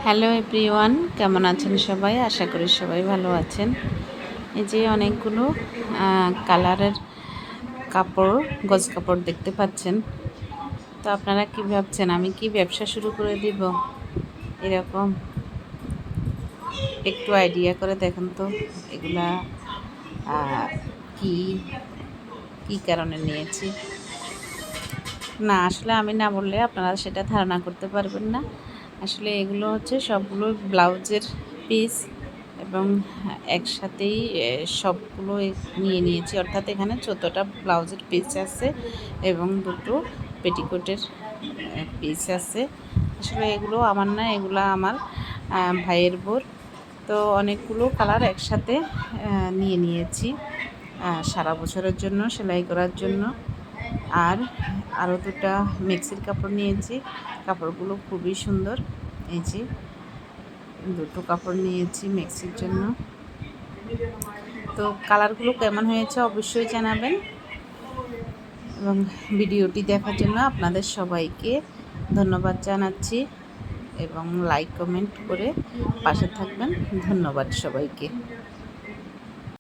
Hello everyone, কেমন আছেন সবাই? আশা করি সবাই ভালো আছেন। এই যে অনেকগুলো কালারের কাপড়, গজ কাপড় দেখতে পাচ্ছেন। তো আপনারা কি ভাবছেন, আমি কি ব্যবসা শুরু করে দিব এরকম? একটু আইডিয়া করে দেখেন তো এগুলা কি কি কারণে নিয়েছি। না, আসলে আমি না বললে আপনারা সেটা ধারণা করতে পারবেন না। আসলে এগুলো হচ্ছে সবগুলো ব্লাউজের পিস এবং একসাথেই সবগুলো নিয়ে নিয়েছি। অর্থাৎ এখানে 14টা ব্লাউজের পিস আছে এবং দুটো পেটিকোটের পিস আছে। আসলে এগুলো আমার না, এগুলো আমার ভাইয়ের বোর। তো অনেকগুলো কালার একসাথে নিয়ে নিয়েছি সারা বছরের জন্য সেলাই করার জন্য। আর আরও দুটা মেক্সির কাপড় নিয়েছি। কাপড়গুলো খুবই সুন্দর। এই যে দুটো কাপড় নিয়েছি মেক্সির জন্য। তো কালারগুলো কেমন হয়েছে অবশ্যই জানাবেন এবং ভিডিওটি দেখার জন্য আপনাদের সবাইকে ধন্যবাদ জানাচ্ছি এবং লাইক কমেন্ট করে পাশে থাকবেন। ধন্যবাদ সবাইকে।